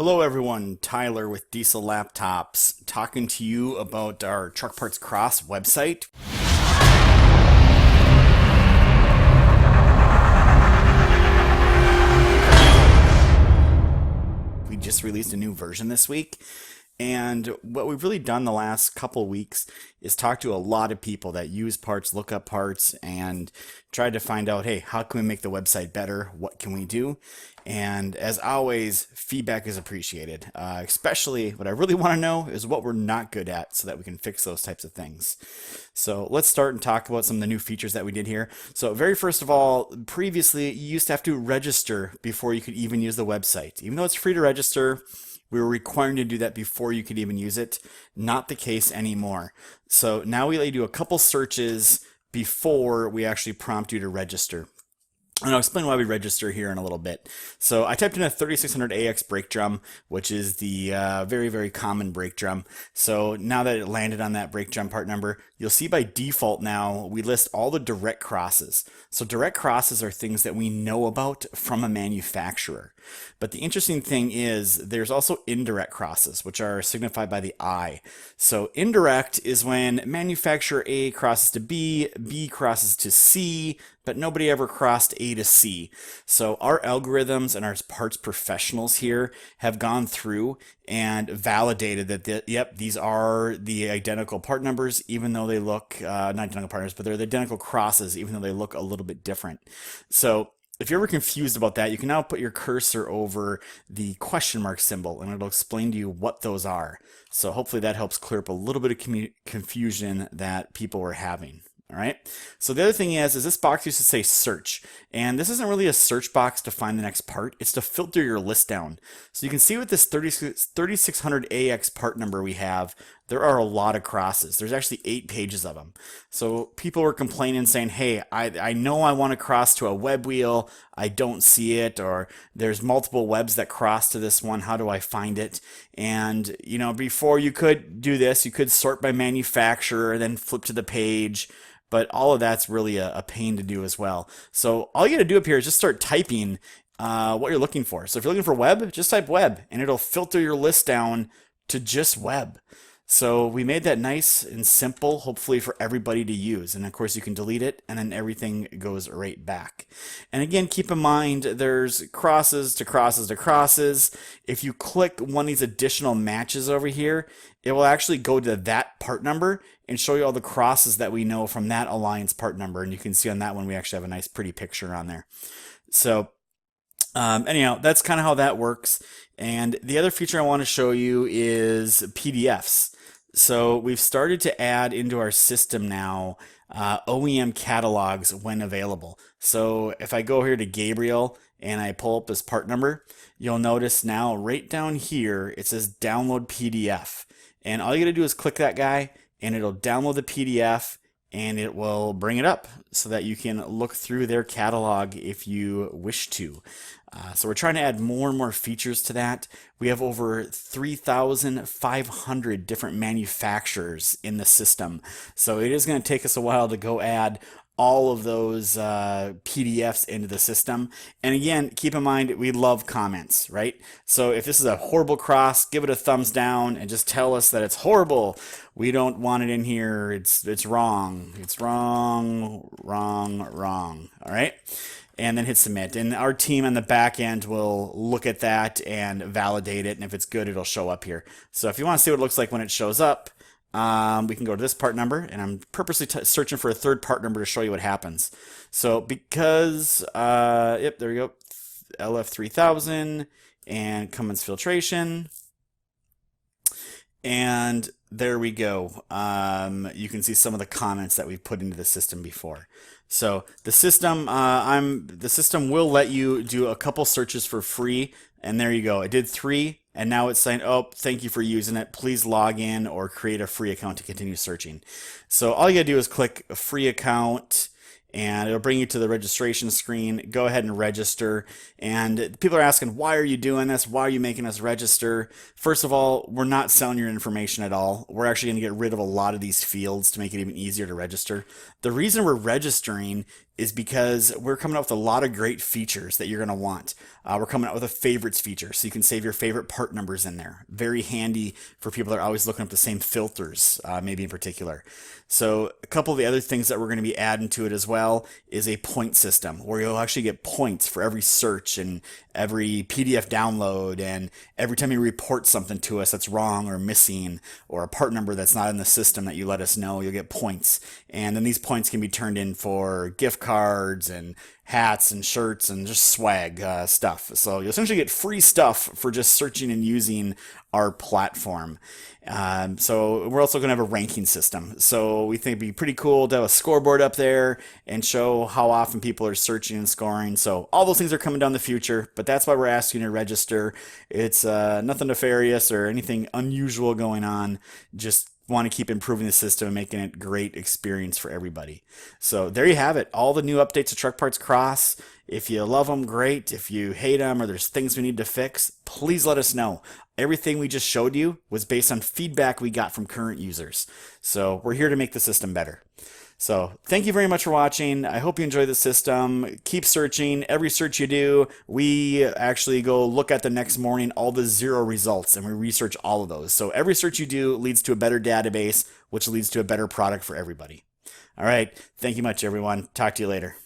Hello everyone, Tyler with Diesel Laptops, talking to you about our Truck Parts Cross website. We just released a new version this week, and what we've really done the last couple weeks is talk to a lot of people that use parts, look up parts, and try to find out, hey, how can we make the website better? What can we do? And as always, feedback is appreciated. Especially what I really want to know is what we're not good at so that we can fix those types of things. So let's start and talk about some of the new features that we did here. So very first of all, previously you used to have to register before you could even use the website. Even though it's free to register, we were requiring you to do that before you could even use it. Not the case anymore. So now we let you do a couple searches before we actually prompt you to register. And I'll explain why we register here in a little bit. So I typed in a 3600AX brake drum, which is the very, very common brake drum. So now that it landed on that brake drum part number, you'll see by default now we list all the direct crosses. So direct crosses are things that we know about from a manufacturer. But the interesting thing is there's also indirect crosses, which are signified by the I. So indirect is when manufacturer A crosses to B, B crosses to C, but nobody ever crossed A to C. So our algorithms and our parts professionals here have gone through and validated that, yep, these are the identical part numbers, even though they look, not identical part numbers, but they're the identical crosses, even though they look a little bit different. So if you're ever confused about that, you can now put your cursor over the question mark symbol and it'll explain to you what those are. So hopefully that helps clear up a little bit of confusion that people were having. All right. So the other thing is this box used to say search, and this isn't really a search box to find the next part. It's to filter your list down. So you can see with this 3600AX part number we have, there are a lot of crosses. There's actually 8 pages of them. So people were complaining saying, hey, I know I want to cross to a web wheel. I don't see it, or there's multiple webs that cross to this one. How do I find it? And, you know, before you could do this, you could sort by manufacturer, then flip to the page. But all of that's really a pain to do as well. So all you got to do up here is just start typing what you're looking for. So if you're looking for web, just type web, and it'll filter your list down to just web. So we made that nice and simple, hopefully for everybody to use. And of course you can delete it and then everything goes right back. And again, keep in mind there's crosses to crosses to crosses. If you click one of these additional matches over here, it will actually go to that part number and show you all the crosses that we know from that alliance part number. And you can see on that one, we actually have a nice pretty picture on there. So anyhow, that's kind of how that works. And the other feature I want to show you is PDFs. So we've started to add into our system now OEM catalogs when available. So if I go here to Gabriel and I pull up this part number, you'll notice now right down here it says download PDF. And all you gotta do is click that guy and it'll download the PDF and it will bring it up so that you can look through their catalog if you wish to. So we're trying to add more and more features to that. We have over 3,500 different manufacturers in the system. So it is going to take us a while to go add all of those PDFs into the system. And again, keep in mind, we love comments, right? So if this is a horrible cross, give it a thumbs down and just tell us that it's horrible. We don't want it in here. It's wrong. It's wrong, wrong, wrong. All right. And then hit submit. And our team on the back end will look at that and validate it. And if it's good, it'll show up here. So if you want to see what it looks like when it shows up, we can go to this part number, and I'm purposely searching for a third part number to show you what happens. So because, yep, there we go, LF3000 and Cummins filtration. And there we go. You can see some of the comments that we've put into the system before. So the system, the system will let you do a couple searches for free, and there you go. It did 3, and now it's saying, oh, thank you for using it. Please log in or create a free account to continue searching. So all you gotta do is click a free account, and it'll bring you to the registration screen. Go ahead and register. And people are asking, why are you doing this? Why are you making us register? First of all, we're not selling your information at all. We're actually going to get rid of a lot of these fields to make it even easier to register. The reason we're registering is because we're coming up with a lot of great features that you're going to want. We're coming out with a favorites feature, so you can save your favorite part numbers in there. Very handy for people that are always looking up the same filters, maybe in particular. So a couple of the other things that we're going to be adding to it as well is a point system where you'll actually get points for every search and every PDF download and every time you report something to us that's wrong or missing or a part number that's not in the system that you let us know, you'll get points. And then these points can be turned in for gift cards and hats and shirts and just swag stuff. So you'll essentially get free stuff for just searching and using our platform. So we're also going to have a ranking system. So we think it'd be pretty cool to have a scoreboard up there and show how often people are searching and scoring. So all those things are coming down the future, but that's why we're asking you to register. It's nothing nefarious or anything unusual going on. Just want to keep improving the system and making it a great experience for everybody. So there you have it. All the new updates to Truck Parts Cross. If you love them, great. If you hate them or there's things we need to fix, please let us know. Everything we just showed you was based on feedback we got from current users. So we're here to make the system better. So thank you very much for watching. I hope you enjoy the system. Keep searching. Every search you do, we actually go look at the next morning all the 0 results and we research all of those. So every search you do leads to a better database, which leads to a better product for everybody. All right. Thank you much, everyone. Talk to you later.